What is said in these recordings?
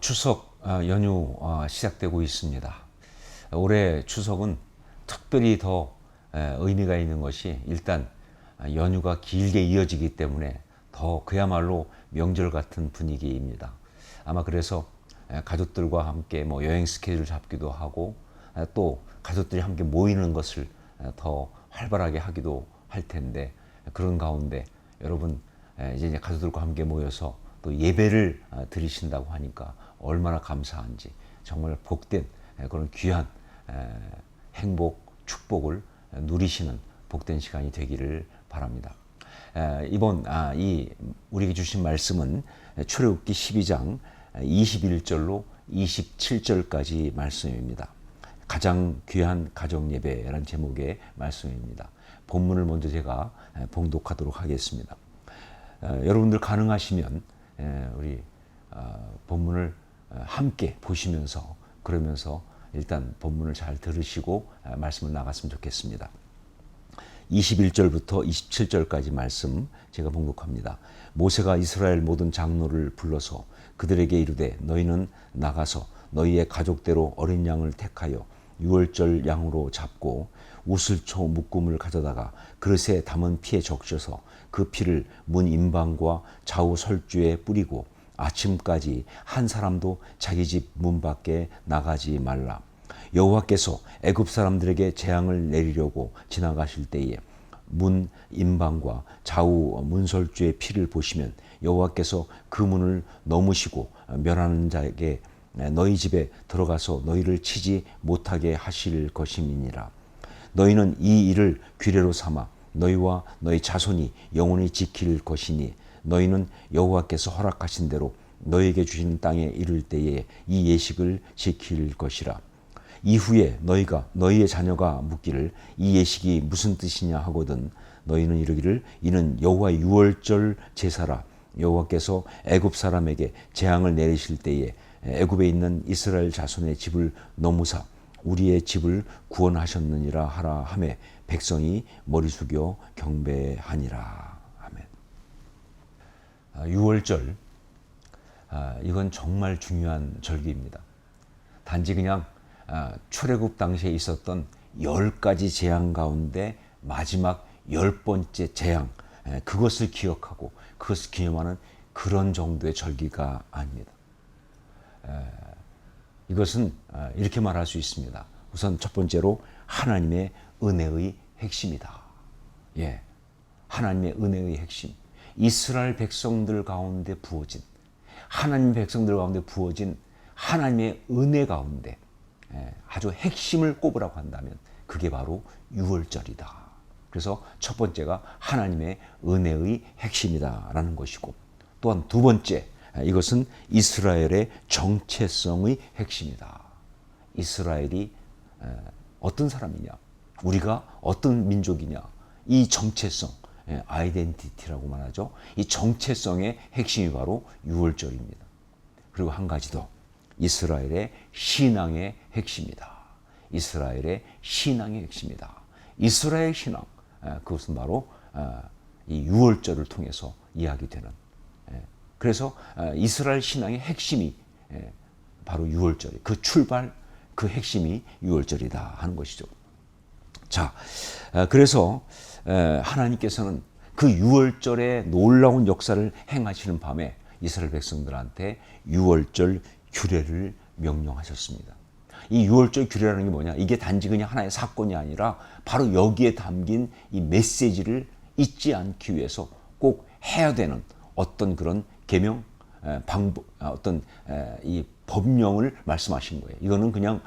추석 연휴 시작되고 있습니다. 올해 추석은 특별히 더 의미가 있는 것이 일단 연휴가 길게 이어지기 때문에 더 그야말로 명절 같은 분위기입니다. 아마 그래서 가족들과 함께 여행 스케줄 잡기도 하고 또 가족들이 함께 모이는 것을 더 활발하게 하기도 할 텐데, 그런 가운데 여러분 이제 가족들과 함께 모여서 또 예배를 드리신다고 하니까 얼마나 감사한지, 정말 복된 그런 귀한 행복, 축복을 누리시는 복된 시간이 되기를 바랍니다. 이번 우리에게 주신 말씀은 출애굽기 12장 21절로 27절까지 말씀입니다. 가장 귀한 가정 예배라는 제목의 말씀입니다. 본문을 먼저 제가 봉독하도록 하겠습니다. 여러분들 가능하시면 우리 본문을 함께 보시면서, 그러면서 일단 본문을 잘 들으시고 말씀을 나갔으면 좋겠습니다. 21절부터 27절까지 말씀 제가 봉독합니다. 모세가 이스라엘 모든 장로를 불러서 그들에게 이르되, 너희는 나가서 너희의 가족대로 어린 양을 택하여 유월절 양으로 잡고 우슬초 묶음을 가져다가 그릇에 담은 피에 적셔서 그 피를 문 임방과 좌우 설주에 뿌리고 아침까지 한 사람도 자기 집 문 밖에 나가지 말라. 여호와께서 애굽 사람들에게 재앙을 내리려고 지나가실 때에 문 임방과 좌우 문설주의 피를 보시면 여호와께서 그 문을 넘으시고 멸하는 자에게 너희 집에 들어가서 너희를 치지 못하게 하실 것임이니라. 너희는 이 일을 규례로 삼아 너희와 너희 자손이 영원히 지킬 것이니, 너희는 여호와께서 허락하신 대로 너희에게 주시는 땅에 이를 때에 이 예식을 지킬 것이라. 이후에 너희가 너희의 자녀가 묻기를 이 예식이 무슨 뜻이냐 하거든 너희는 이르기를, 이는 여호와의 유월절 제사라. 여호와께서 애굽 사람에게 재앙을 내리실 때에 애굽에 있는 이스라엘 자손의 집을 넘으사 우리의 집을 구원하셨느니라 하라 하매 백성이 머리 숙여 경배하니라. 아멘. 유월절, 이건 정말 중요한 절기입니다. 단지 그냥 출애굽 당시에 있었던 10가지 재앙 가운데 마지막 10번째 재앙, 그것을 기억하고 그것을 기념하는 그런 정도의 절기가 아닙니다. 이것은 이렇게 말할 수 있습니다. 우선 첫 번째로 하나님의 은혜의 핵심이다. 하나님의 은혜의 핵심. 이스라엘 백성들 가운데 부어진, 하나님 백성들 가운데 부어진 하나님의 은혜 가운데 아주 핵심을 꼽으라고 한다면 그게 바로 유월절이다. 그래서 첫 번째가 하나님의 은혜의 핵심이다라는 것이고, 또한 두 번째, 이것은 이스라엘의 정체성의 핵심이다. 이스라엘이 어떤 사람이냐, 우리가 어떤 민족이냐, 이 정체성, 아이덴티티라고 말하죠. 이 정체성의 핵심이 바로 유월절입니다. 그리고 한 가지 더, 이스라엘의 신앙의 핵심이다. 이스라엘의 신앙의 핵심이다. 이스라엘 신앙, 그것은 바로 이 유월절을 통해서 이야기되는, 그래서 이스라엘 신앙의 핵심이 바로 유월절, 그 출발, 그 핵심이 유월절이다 하는 것이죠. 자, 그래서 하나님께서는 그 유월절의 놀라운 역사를 행하시는 밤에 이스라엘 백성들한테 유월절 규례를 명령하셨습니다. 이 유월절 규례라는 게 뭐냐? 이게 단지 그냥 하나의 사건이 아니라 바로 여기에 담긴 이 메시지를 잊지 않기 위해서 꼭 해야 되는 어떤 그런 계명, 방법, 어떤 이 법령을 말씀하신 거예요. 이거는 그냥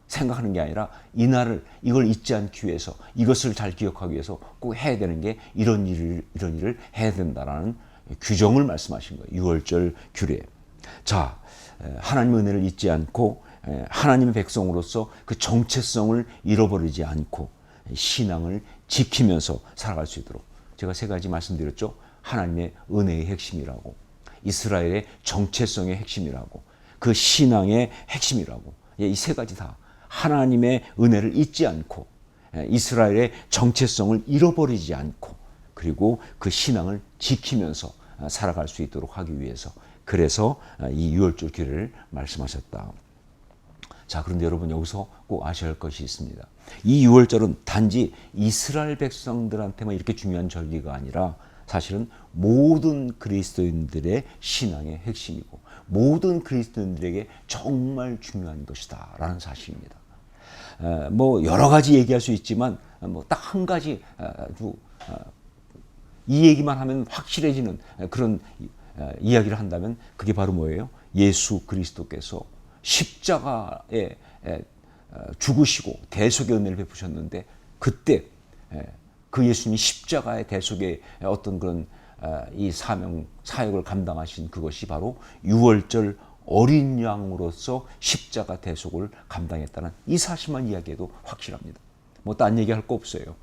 생각하는 게 아니라 이걸 잊지 않기 위해서, 이것을 잘 기억하기 위해서 꼭 해야 되는 게 이런 일을 해야 된다라는 규정을 말씀하신 거예요. 유월절 규례. 자, 하나님의 은혜를 잊지 않고 하나님의 백성으로서 그 정체성을 잃어버리지 않고 신앙을 지키면서 살아갈 수 있도록, 제가 세 가지 말씀드렸죠. 하나님의 은혜의 핵심이라고, 이스라엘의 정체성의 핵심이라고, 그 신앙의 핵심이라고, 이 세 가지 다 하나님의 은혜를 잊지 않고 이스라엘의 정체성을 잃어버리지 않고 그리고 그 신앙을 지키면서 살아갈 수 있도록 하기 위해서 그래서 이 유월절 규례를 말씀하셨다. 자, 그런데 여러분 여기서 꼭 아셔야 할 것이 있습니다. 이 유월절은 단지 이스라엘 백성들한테만 이렇게 중요한 절기가 아니라 사실은 모든 그리스도인들의 신앙의 핵심이고 모든 그리스도인들에게 정말 중요한 것이다 라는 사실입니다. 뭐 여러 가지 얘기할 수 있지만 뭐 딱 한 가지 아주 이 얘기만 하면 확실해지는 그런 이야기를 한다면 그게 바로 뭐예요? 예수 그리스도께서 십자가에 죽으시고 대속의 은혜를 베푸셨는데 그때 그 예수님이 십자가의 대속의 어떤 그런 이 사역을 감당하신 그것이 바로 유월절 어린 양으로서 십자가 대속을 감당했다는 이 사실만 이야기해도 확실합니다. 뭐 딴 얘기할 거 없어요.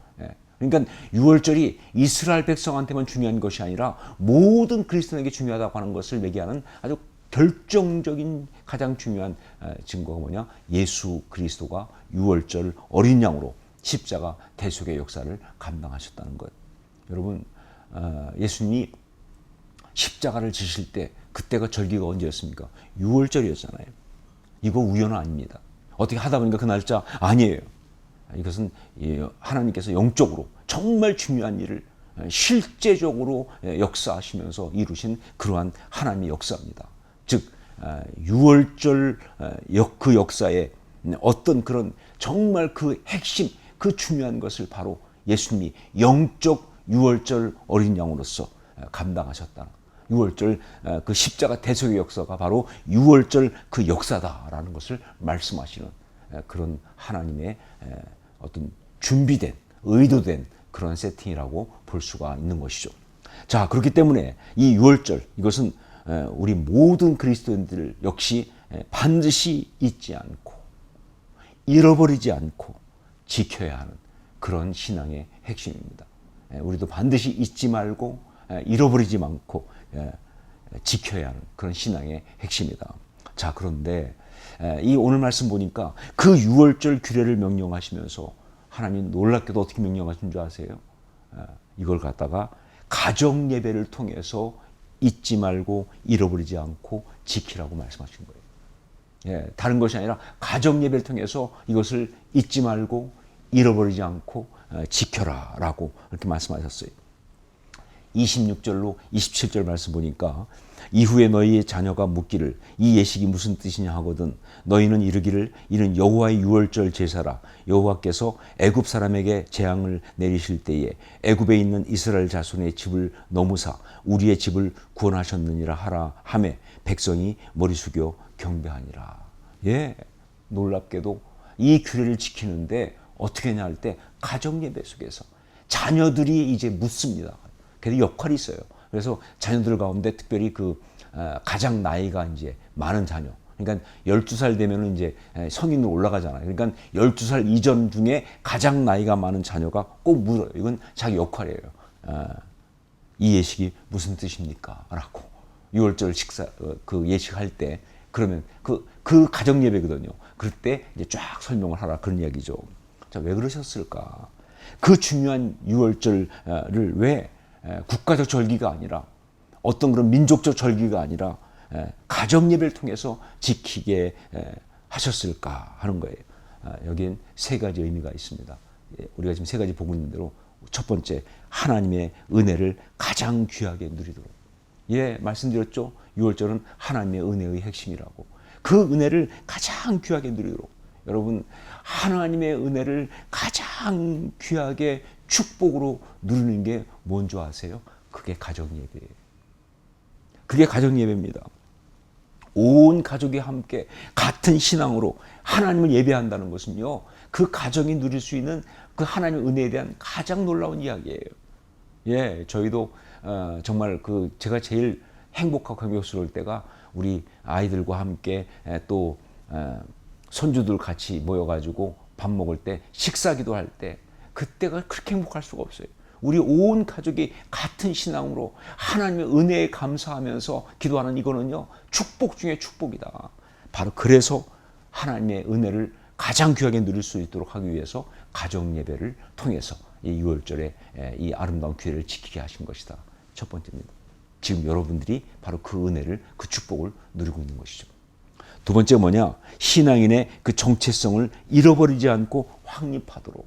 그러니까 유월절이 이스라엘 백성한테만 중요한 것이 아니라 모든 그리스도인에게 중요하다고 하는 것을 얘기하는 아주 결정적인 가장 중요한 증거가 뭐냐? 예수 그리스도가 유월절 어린 양으로 십자가 대속의 역사를 감당하셨다는 것. 여러분, 예수님이 십자가를 지실 때 그때가 절기가 언제였습니까? 유월절이었잖아요. 이거 우연 아닙니다. 어떻게 하다 보니까 그 날짜 아니에요. 이것은 하나님께서 영적으로 정말 중요한 일을 실제적으로 역사하시면서 이루신 그러한 하나님의 역사입니다. 즉 유월절 그 역사에 어떤 그런 정말 그 핵심, 그 중요한 것을 바로 예수님이 영적 유월절 어린 양으로서 감당하셨다. 유월절 그 십자가 대속의 역사가 바로 유월절 그 역사다라는 것을 말씀하시는 그런 하나님의 어떤 준비된, 의도된 그런 세팅이라고 볼 수가 있는 것이죠. 자, 그렇기 때문에 이 유월절, 이것은 우리 모든 그리스도인들 역시 반드시 잊지 않고 잃어버리지 않고 지켜야 하는 그런 신앙의 핵심입니다. 우리도 반드시 잊지 말고 잃어버리지 않고 지켜야 하는 그런 신앙의 핵심이다. 자, 그런데 이 오늘 말씀 보니까 그 유월절 규례를 명령하시면서 하나님 놀랍게도 어떻게 명령하신 줄 아세요? 이걸 갖다가 가정 예배를 통해서 잊지 말고 잃어버리지 않고 지키라고 말씀하신 거예요. 다른 것이 아니라 가정 예배를 통해서 이것을 잊지 말고 잃어버리지 않고 지켜라라고 이렇게 말씀하셨어요. 26절로 27절 말씀 보니까 이후에 너희의 자녀가 묻기를 이 예식이 무슨 뜻이냐 하거든 너희는 이르기를 이는 여호와의 유월절 제사라 여호와께서 애굽 사람에게 재앙을 내리실 때에 애굽에 있는 이스라엘 자손의 집을 넘으사 우리의 집을 구원하셨느니라 하라 하매 백성이 머리 숙여 경배하니라. 예, 놀랍게도 이 규례를 지키는데 어떻게 하냐 할 때 가정 예배 속에서 자녀들이 이제 묻습니다. 그래서 역할이 있어요. 그래서 자녀들 가운데 특별히 그 가장 나이가 이제 많은 자녀. 그러니까 12살 되면은 이제 성인으로 올라가잖아요. 그러니까 12살 이전 중에 가장 나이가 많은 자녀가 꼭 물어요. 이건 자기 역할이에요. 이 예식이 무슨 뜻입니까? 라고. 6월절 식사 그 예식할 때 그러면 그 가정 예배거든요. 그럴 때 이제 쫙 설명을 하라 그런 이야기죠. 자, 왜 그러셨을까? 그 중요한 6월절을 왜 국가적 절기가 아니라 어떤 그런 민족적 절기가 아니라 가정 예배를 통해서 지키게 하셨을까 하는 거예요. 여기엔 세 가지 의미가 있습니다. 우리가 지금 세 가지 보고 있는 대로 첫 번째, 하나님의 은혜를 가장 귀하게 누리도록. 예, 말씀드렸죠. 6월절은 하나님의 은혜의 핵심이라고. 그 은혜를 가장 귀하게 누리도록. 여러분, 하나님의 은혜를 가장 귀하게 축복으로 누리는 게 뭔지 아세요? 그게 가정 예배예요. 그게 가정 예배입니다. 온 가족이 함께 같은 신앙으로 하나님을 예배한다는 것은요, 그 가정이 누릴 수 있는 그 하나님의 은혜에 대한 가장 놀라운 이야기예요. 예, 저희도 정말 그 제가 제일 행복하고 감격스러울 때가 우리 아이들과 함께 또 손주들 같이 모여가지고 밥 먹을 때 식사 기도할 때 그때가 그렇게 행복할 수가 없어요. 우리 온 가족이 같은 신앙으로 하나님의 은혜에 감사하면서 기도하는 이거는요, 축복 중에 축복이다. 바로 그래서 하나님의 은혜를 가장 귀하게 누릴 수 있도록 하기 위해서 가정 예배를 통해서 이 6월절에 이 아름다운 기회를 지키게 하신 것이다. 첫 번째입니다. 지금 여러분들이 바로 그 은혜를, 그 축복을 누리고 있는 것이죠. 두 번째 뭐냐? 신앙인의 그 정체성을 잃어버리지 않고 확립하도록.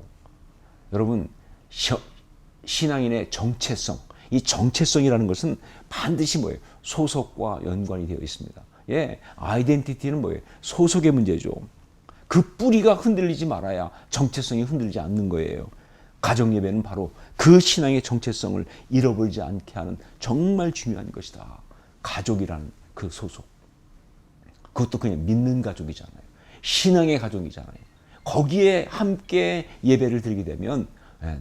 여러분, 신앙인의 정체성, 이 정체성이라는 것은 반드시 뭐예요? 소속과 연관이 되어 있습니다. 예, 아이덴티티는 뭐예요? 소속의 문제죠. 그 뿌리가 흔들리지 말아야 정체성이 흔들리지 않는 거예요. 가정예배는 바로 그 신앙의 정체성을 잃어버리지 않게 하는 정말 중요한 것이다. 가족이라는 그 소속. 그것도 그냥 믿는 가족이잖아요. 신앙의 가족이잖아요. 거기에 함께 예배를 드리게 되면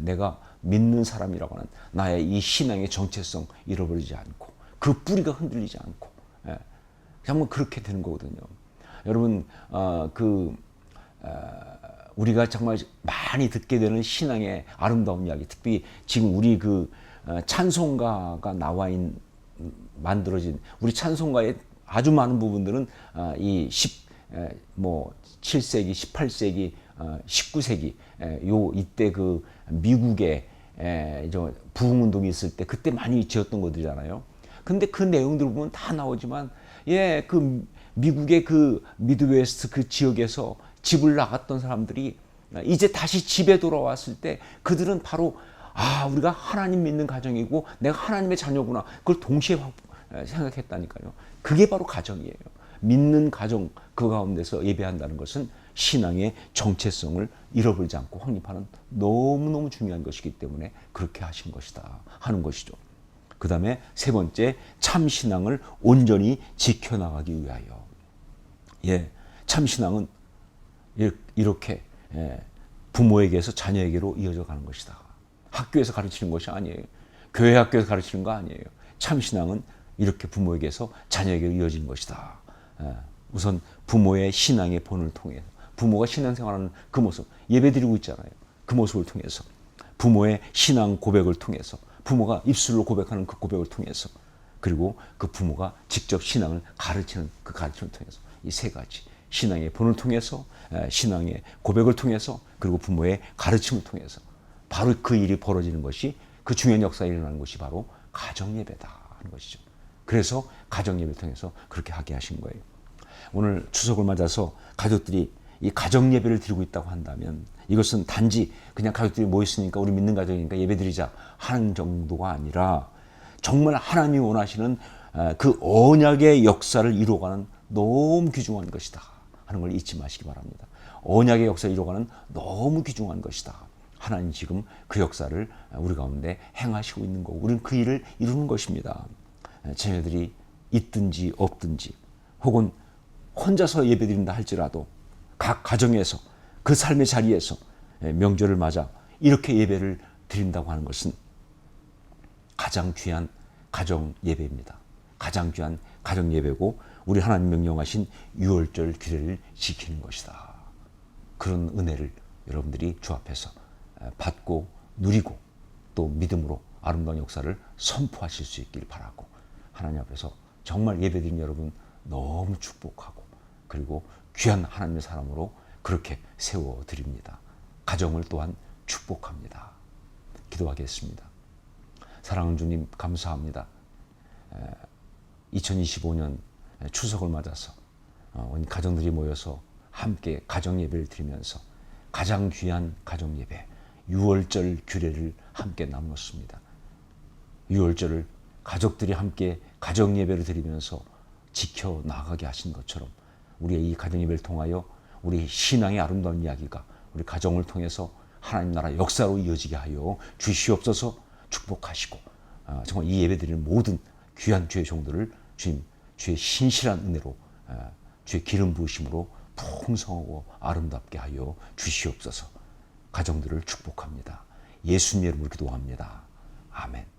내가 믿는 사람이라고 하는 나의 이 신앙의 정체성 잃어버리지 않고 그 뿌리가 흔들리지 않고 정말 그렇게 되는 거거든요. 여러분, 우리가 정말 많이 듣게 되는 신앙의 아름다운 이야기, 특히 지금 우리 찬송가가 만들어진 우리 찬송가의 아주 많은 부분들은 이 7세기, 18세기, 19세기 이때 그 미국의 부흥운동이 있을 때 그때 많이 지었던 것들이잖아요. 근데 그 내용들 보면 다 나오지만 그 미국의 그 미드웨스트 그 지역에서 집을 나갔던 사람들이 이제 다시 집에 돌아왔을 때 그들은 바로 우리가 하나님 믿는 가정이고 내가 하나님의 자녀구나. 그걸 동시에 생각했다니까요. 그게 바로 가정이에요. 믿는 가정 그 가운데서 예배한다는 것은 신앙의 정체성을 잃어버리지 않고 확립하는 너무너무 중요한 것이기 때문에 그렇게 하는 것이죠. 그 다음에 세 번째, 참신앙을 온전히 지켜나가기 위하여. 참신앙은 이렇게 부모에게서 자녀에게로 이어져 가는 것이다. 학교에서 가르치는 것이 아니에요. 교회 학교에서 가르치는 거 아니에요. 참신앙은 이렇게 부모에게서 자녀에게로 이어지는 것이다. 우선 부모의 신앙의 본을 통해 부모가 신앙생활하는 그 모습, 예배드리고 있잖아요. 그 모습을 통해서 부모의 신앙 고백을 통해서 부모가 입술로 고백하는 그 고백을 통해서 그리고 그 부모가 직접 신앙을 가르치는 그 가르침을 통해서 이 세 가지 신앙의 본을 통해서 신앙의 고백을 통해서 그리고 부모의 가르침을 통해서 바로 그 일이 벌어지는 것이 그 중요한 역사가 일어나는 것이 바로 가정예배다 하는 것이죠. 그래서 가정예배를 통해서 그렇게 하게 하신 거예요. 오늘 추석을 맞아서 가족들이 이 가정예배를 드리고 있다고 한다면 이것은 단지 그냥 가족들이 모였으니까 우리 믿는 가족이니까 예배드리자 하는 정도가 아니라 정말 하나님이 원하시는 그 언약의 역사를 이루어가는 너무 귀중한 것이다 하는 걸 잊지 마시기 바랍니다. 언약의 역사를 이루어가는 너무 귀중한 것이다. 하나님 지금 그 역사를 우리 가운데 행하시고 있는 거고 우리는 그 일을 이루는 것입니다. 자녀들이 있든지 없든지 혹은 혼자서 예배드린다 할지라도 각 가정에서 그 삶의 자리에서 명절을 맞아 이렇게 예배를 드린다고 하는 것은 가장 귀한 가정 예배입니다. 가장 귀한 가정 예배고 우리 하나님 명령하신 유월절 규례를 지키는 것이다. 그런 은혜를 여러분들이 주 앞에서 받고 누리고 또 믿음으로 아름다운 역사를 선포하실 수 있길 바라고 하나님 앞에서 정말 예배드린 여러분 너무 축복하고 그리고 귀한 하나님의 사람으로 그렇게 세워드립니다. 가정을 또한 축복합니다. 기도하겠습니다. 사랑하는 주님 감사합니다. 2025년 추석을 맞아서 가정들이 모여서 함께 가정예배를 드리면서 가장 귀한 가정예배 유월절 규례를 함께 나눴습니다. 유월절을 가족들이 함께 가정예배를 드리면서 지켜나가게 하신 것처럼 우리의 이 가정예배를 통하여 우리 신앙의 아름다운 이야기가 우리 가정을 통해서 하나님 나라 역사로 이어지게 하여 주시옵소서. 축복하시고 정말 이 예배드리는 모든 귀한 주의 종들을 주님 주의 신실한 은혜로 주의 기름 부으심으로 풍성하고 아름답게 하여 주시옵소서. 가정들을 축복합니다. 예수님 이름으로 기도합니다. 아멘.